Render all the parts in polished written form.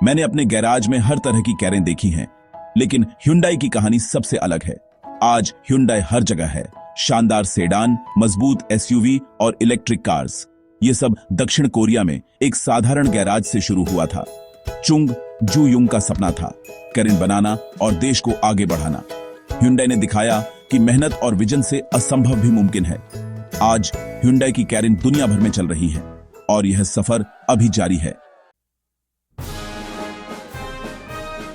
मैंने अपने गैराज में हर तरह की कारें देखी हैं, लेकिन Hyundai की कहानी सबसे अलग है। आज Hyundai हर जगह है। शानदार सेडान, मजबूत SUV और इलेक्ट्रिक कार्स, ये सब दक्षिण कोरिया में एक साधारण गैराज से शुरू हुआ था। चुंग जू युंग का सपना था कारें बनाना और देश को आगे बढ़ाना। Hyundai ने दिखाया कि मेहनत और विजन से असंभव भी मुमकिन है। आज Hyundai की कारें दुनिया भर में चल रही हैं और यह सफर अभी जारी है।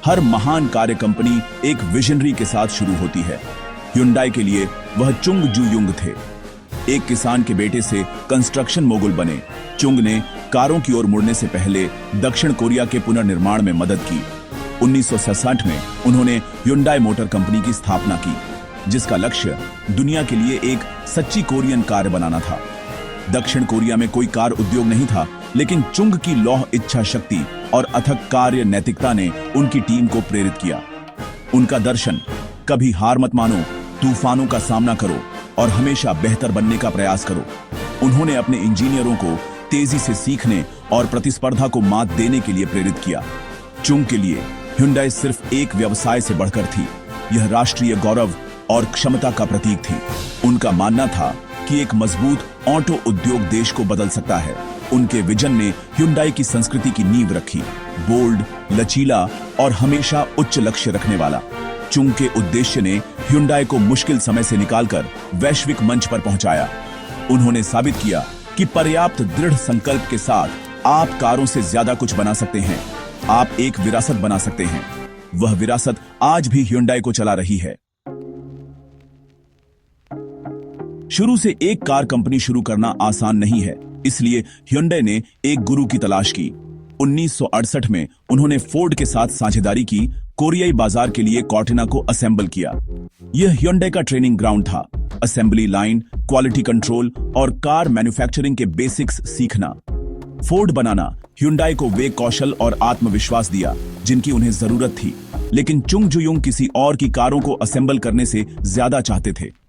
हर महान कार्य कंपनी एक विजनरी के साथ शुरू होती है। Hyundai के लिए वह चुंग जू युंग थे। एक किसान के बेटे से कंस्ट्रक्शन मोगुल बने चुंग ने कारों की ओर मुड़ने से पहले दक्षिण कोरिया के पुनर्निर्माण में मदद की। 1967 में उन्होंने Hyundai मोटर कंपनी की स्थापना की, जिसका लक्ष्य दुनिया के लिए एक सच्ची कोरियन कार बनाना था। दक्षिण कोरिया में कोई कार उद्योग नहीं था, लेकिन चुंग की लौह इच्छा शक्ति और अथक कार्य नैतिकता ने उनकी टीम को प्रेरित किया। उनका दर्शन, कभी हार मत मानो, तूफानों का सामना करो और हमेशा बेहतर बनने का प्रयास करो। उन्होंने अपने इंजीनियरों को तेजी से सीखने और प्रतिस्पर्धा को मात देने के लिए प्रेरित किया। चुंग के लिए Hyundai सिर्फ एक व्यवसाय से बढ़कर थी, यह राष्ट्रीय गौरव और क्षमता का प्रतीक थी। उनका मानना था कि एक मजबूत ऑटो उद्योग देश को बदल सकता है। उनके विजन ने Hyundai की संस्कृति की नींव रखी, बोल्ड, लचीला और हमेशा उच्च लक्ष्य रखने वाला। चुंग के उद्देश्य ने Hyundai को मुश्किल समय से निकालकर वैश्विक मंच पर पहुंचाया। उन्होंने साबित किया कि पर्याप्त दृढ़ संकल्प के साथ आप कारों से ज्यादा कुछ बना सकते हैं। आप एक विरासत बना सकते हैं। वह विरासत आज भी Hyundai को चला रही है। शुरू से एक कार कंपनी शुरू करना आसान नहीं है, इसलिए Hyundai ने एक गुरु की तलाश की। 1968 में उन्होंने फोर्ड के साथ साझेदारी की, कोरियाई बाजार के लिए कॉर्टेना को असेंबल किया। यह Hyundai का ट्रेनिंग ग्राउंड था। असेंबली लाइन, क्वालिटी कंट्रोल और कार मैन्युफैक्चरिंग के बेसिक्स सीखना। फोर्ड बनाना Hyundai को वे कौशल और आत्मविश्वास दिया जिनकी उन्हें जरूरत थी, लेकिन चुंग जू युंग किसी और की कारों को असेंबल करने से ज्यादा चाहते थे।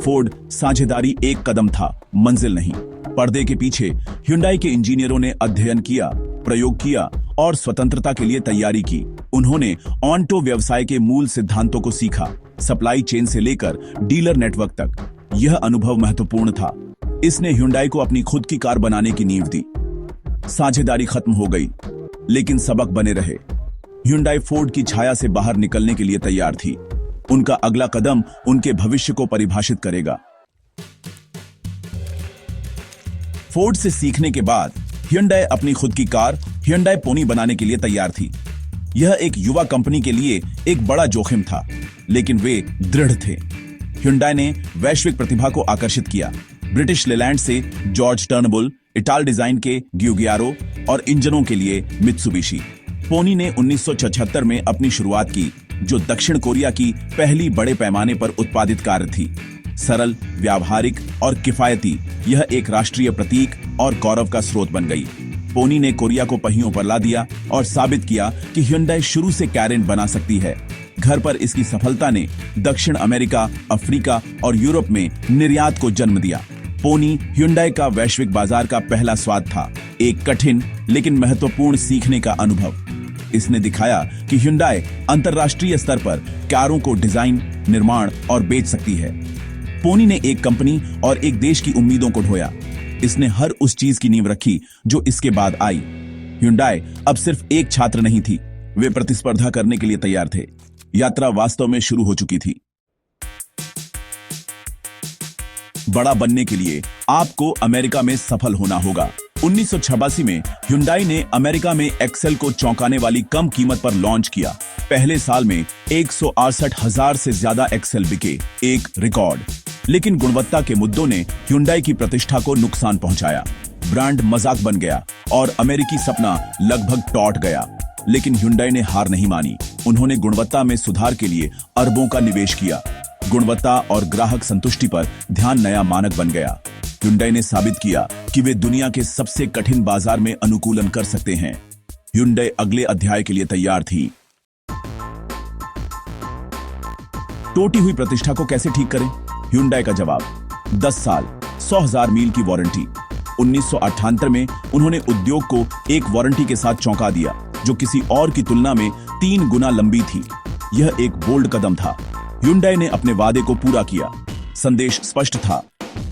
फोर्ड साझेदारी एक कदम था, मंजिल नहीं। पर्दे के पीछे Hyundai के इंजीनियरों ने अध्ययन किया, प्रयोग किया और स्वतंत्रता के लिए तैयारी की। उन्होंने ऑटो व्यवसाय के मूल सिद्धांतों को सीखा, सप्लाई चेन से लेकर डीलर नेटवर्क तक। यह अनुभव महत्वपूर्ण था। इसने Hyundai को अपनी खुद की कार बनाने की नींव दी। साझेदारी खत्म हो गई, लेकिन सबक बने रहे। Hyundai फोर्ड की छाया से बाहर निकलने के लिए तैयार थी। उनका अगला कदम उनके भविष्य को परिभाषित करेगा। फोर्ड से सीखने के बाद Hyundai अपनी खुद की कार Hyundai पोनी बनाने के लिए तैयार थी। यह एक युवा कंपनी के लिए एक बड़ा जोखिम था, लेकिन वे दृढ़ थे। Hyundai ने वैश्विक प्रतिभा को आकर्षित किया। ब्रिटिश लेलैंड से जॉर्ज टर्नबुल, इटाल डिजाइन के गियोगियारो और इंजनों के लिए मित्सुबिशी। पोनी ने 1976 में अपनी शुरुआत की, जो दक्षिण कोरिया की पहली बड़े पैमाने पर उत्पादित कार थी। सरल, व्यावहारिक और किफायती, यह एक राष्ट्रीय प्रतीक और गौरव का स्रोत बन गई। पोनी ने कोरिया को पहियों पर ला दिया और साबित किया कि Hyundai शुरू से कारें बना सकती है। घर पर इसकी सफलता ने दक्षिण अमेरिका, अफ्रीका और यूरोप में निर्यात को जन्म दिया। पोनी Hyundai का वैश्विक बाजार का पहला स्वाद था, एक कठिन लेकिन महत्वपूर्ण सीखने का अनुभव। इसने दिखाया कि Hyundai अंतर्राष्ट्रीय स्तर पर कारों को डिजाइन, निर्माण और बेच सकती है। पोनी ने एक कंपनी और एक देश की उम्मीदों को ढोया। इसने हर उस चीज की नींव रखी जो इसके बाद आई। Hyundai अब सिर्फ एक छात्र नहीं थी, वे प्रतिस्पर्धा करने के लिए तैयार थे। यात्रा वास्तव में शुरू हो चुकी थी। बड़ा बनने के लिए आपको अमेरिका में सफल होना होगा। 1986 में Hyundai ने अमेरिका में एक्सेल को चौंकाने वाली कम कीमत पर लॉन्च किया। पहले साल में 168,000 से ज्यादा एक्सेल बिके, एक रिकॉर्ड। लेकिन गुणवत्ता के मुद्दों ने Hyundai की प्रतिष्ठा को नुकसान पहुंचाया। ब्रांड मजाक बन गया और अमेरिकी सपना लगभग टूट गया। लेकिन Hyundai ने हार नहीं मानी। उन्होंने गुणवत्ता में सुधार के लिए अरबों का निवेश किया। गुणवत्ता और ग्राहक संतुष्टि पर ध्यान नया मानक बन गया। Hyundai ने साबित किया कि वे दुनिया के सबसे कठिन बाजार में अनुकूलन कर सकते हैं। Hyundai अगले अध्याय के लिए तैयार थी। टूटी हुई प्रतिष्ठा को कैसे ठीक करें? Hyundai का जवाब, 10 साल, 100,000 मील की वारंटी। 1978 में उन्होंने उद्योग को एक वारंटी के साथ चौंका दिया, जो किसी और की तुलना में 3 गुना लंबी थी। यह एक बोल्ड कदम था। Hyundai ने अपने वादे को पूरा किया। संदेश स्पष्ट था,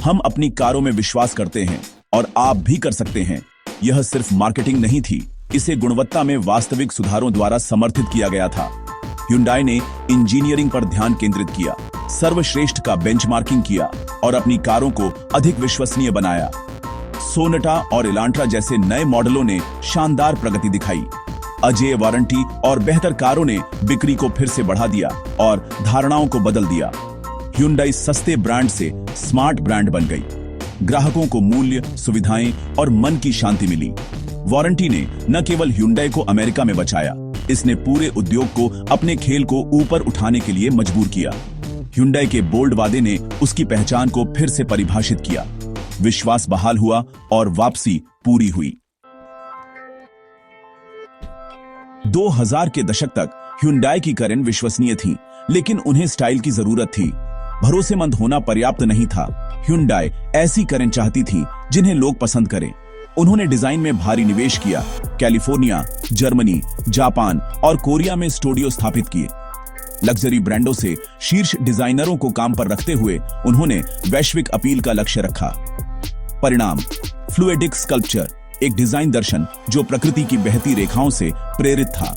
हम अपनी कारों में विश्वास करते हैं और आप भी कर सकते हैं। यह सिर्फ मार्केटिंग नहीं थी, इसे गुणवत्ता में वास्तविक सुधारों द्वारा समर्थित किया गया था। Hyundai ने इंजीनियरिंग पर ध्यान केंद्रित किया, सर्वश्रेष्ठ का बेंचमार्किंग किया और अपनी कारों को अधिक विश्वसनीय बनाया। सोनाटा और एलांट्रा जैसे नए मॉडलों ने शानदार प्रगति दिखाई। अजेय वारंटी और बेहतर कारों ने बिक्री को फिर से बढ़ा दिया और धारणाओं को बदल दिया। Hyundai सस्ते ब्रांड से स्मार्ट ब्रांड बन गई। ग्राहकों को मूल्य, सुविधाएं और मन की शांति मिली। वारंटी ने न केवल Hyundai को अमेरिका में बचाया, इसने पूरे उद्योग को अपने खेल को ऊपर उठाने के लिए मजबूर किया। Hyundai के बोल्ड वादे ने उसकी पहचान को फिर से परिभाषित किया। विश्वास बहाल हुआ और वापसी पूरी हुई। 2000 के दशक तक Hyundai की कारें विश्वसनीय थीं, लेकिन उन्हें स्टाइल की जरूरत थी। भरोसेमंद होना पर्याप्त नहीं था। Hyundai ऐसी कारें चाहती थी जिन्हें लोग पसंद करें। उन्होंने डिजाइन में भारी निवेश किया। कैलिफोर्निया, जर्मनी, जापान और कोरिया में स्टूडियो स्थापित किए। लग्जरी ब्रांडों से शीर्ष डिजाइनरों को काम पर रखते हुए उन्होंने वैश्विक अपील का लक्ष्य रखा। परिणाम, फ्लूइडिक स्कल्पचर, एक डिजाइन दर्शन जो प्रकृति की बहती रेखाओं से प्रेरित था।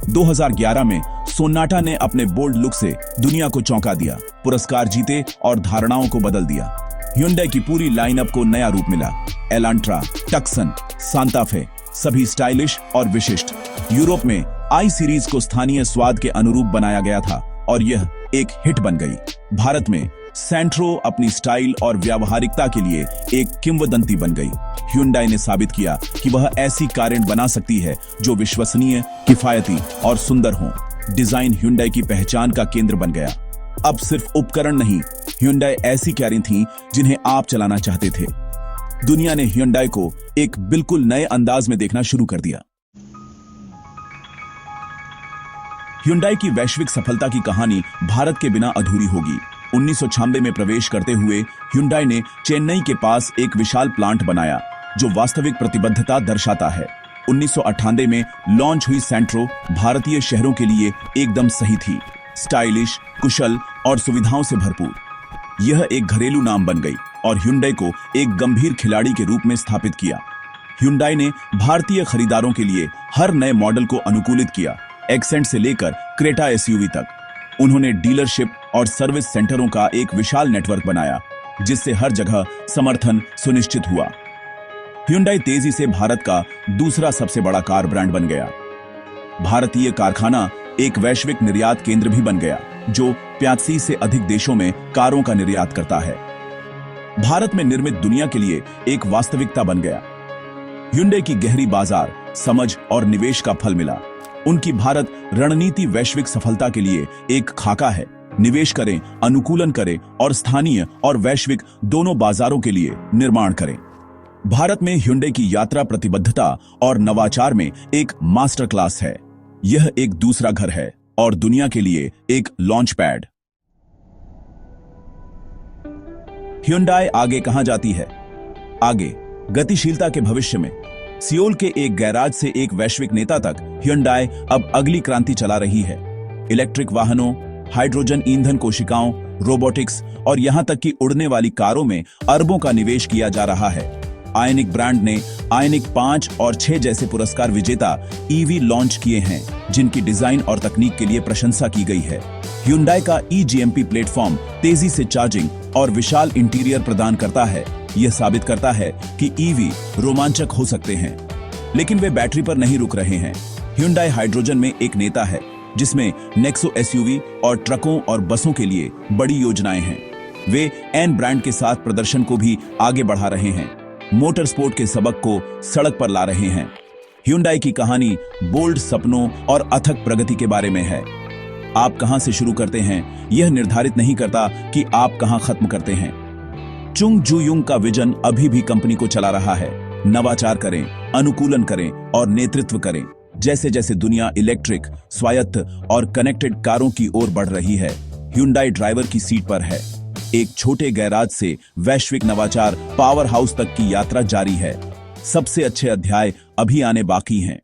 2011 में सोनाटा ने अपने बोल्ड लुक से दुनिया को चौंका दिया, पुरस्कार जीते और धारणाओं को बदल दिया। Hyundai की पूरी लाइनअप को नया रूप मिला। एलांट्रा, टक्सन, सांता फे, सभी स्टाइलिश और विशिष्ट। यूरोप में आई सीरीज को स्थानीय स्वाद के अनुरूप बनाया गया था और यह एक हिट बन गई। भारत में सेंट्रो अपनी स्टाइल और व्यावहारिकता के लिए एक किंवदंती बन गई। Hyundai ने साबित किया कि वह ऐसी कारें बना सकती है जो विश्वसनीय, किफायती और सुंदर हों। डिजाइन Hyundai की पहचान का केंद्र बन गया। अब सिर्फ उपकरण नहीं, Hyundai ऐसी कारें थीं जिन्हें आप चलाना चाहते थे। दुनिया ने Hyundai को एक बिल्कुल नए अंदाज में देखना शुरू कर दिया। Hyundai की वैश्विक सफलता की कहानी भारत के बिना अधूरी होगी। 1996 में प्रवेश करते हुए Hyundai ने चेन्नई के पास एक विशाल प्लांट बनाया जो वास्तविक प्रतिबद्धता दर्शाता है। 1998 में लॉन्च हुई सेंट्रो भारतीय शहरों के लिए एकदम सही थी। स्टाइलिश, कुशल और सुविधाओं से भरपूर। यह एक घरेलू नाम बन गई और Hyundai को एक गंभीर खिलाड़ी के रूप में स्थापित किया। Hyundai ने भारतीय खरीदारों के लिए हर नए मॉडल को अनुकूलित किया, एक्सेंट से लेकर क्रेटा एसयूवी तक। उन्होंने डीलरशिप और सर्विस सेंटरों का एक विशाल नेटवर्क बनाया, जिससे हर जगह समर्थन सुनिश्चित हुआ। Hyundai तेजी से भारत का दूसरा सबसे बड़ा कार ब्रांड बन गया। भारतीय कारखाना एक वैश्विक निर्यात केंद्र भी बन गया, जो 85 से अधिक देशों में कारों का निर्यात करता है। भारत में निर्मित दुनिया के लिए एक वास्तविकता बन गया। Hyundai की गहरी बाजार समझ और निवेश का फल मिला। उनकी भारत रणनीति वैश्विक सफलता के लिए एक खाका है। निवेश करें, अनुकूलन करें और स्थानीय और वैश्विक दोनों बाजारों के लिए निर्माण करें। भारत में Hyundai की यात्रा प्रतिबद्धता और नवाचार में एक मास्टर क्लास है। यह एक दूसरा घर है और दुनिया के लिए एक लॉन्च पैड। Hyundai आगे कहां जाती है? आगे गतिशीलता के भविष्य में। सियोल के एक गैराज से एक वैश्विक नेता तक Hyundai अब अगली क्रांति चला रही है। इलेक्ट्रिक वाहनों, हाइड्रोजन ईंधन कोशिकाओं, रोबोटिक्स और यहां तक कि उड़ने वाली कारों में अरबों का निवेश किया जा रहा है। आयनिक ब्रांड ने आयनिक 5 और 6 जैसे पुरस्कार विजेता ईवी लॉन्च किए हैं, जिनकी डिजाइन और तकनीक के लिए प्रशंसा की गई है। Hyundai का eGMP प्लेटफॉर्म तेजी से चार्जिंग और विशाल इंटीरियर प्रदान करता है। यह साबित करता है कि ईवी रोमांचक हो सकते हैं, लेकिन वे बैटरी पर नहीं रुक रहे हैं। Hyundai हाइड्रोजन में एक नेता है, जिसमें नेक्सो एसयूवी और ट्रकों और बसों के लिए बड़ी योजनाएं हैं। वे एन ब्रांड के साथ प्रदर्शन को भी आगे बढ़ा रहे हैं, मोटर स्पोर्ट के सबक को सड़क पर ला रहे हैं। Hyundai की कहानी बोल्ड सपनों और अथक प्रगति के बारे में है। आप कहां से शुरू करते हैं, यह निर्धारित नहीं करता कि आप कहां खत्म करते हैं। चुंग जू युंग का विजन अभी भी कंपनी को चला रहा है। नवाचार करें, अनुकूलन करें और नेतृत्व करें। जैसे जैसे दुनिया इलेक्ट्रिक, स्वायत्त और कनेक्टेड कारों की ओर बढ़ रही है, Hyundai ड्राइवर की सीट पर है। एक छोटे गैराज से वैश्विक नवाचार पावर हाउस तक की यात्रा जारी है। सबसे अच्छे अध्याय अभी आने बाकी हैं।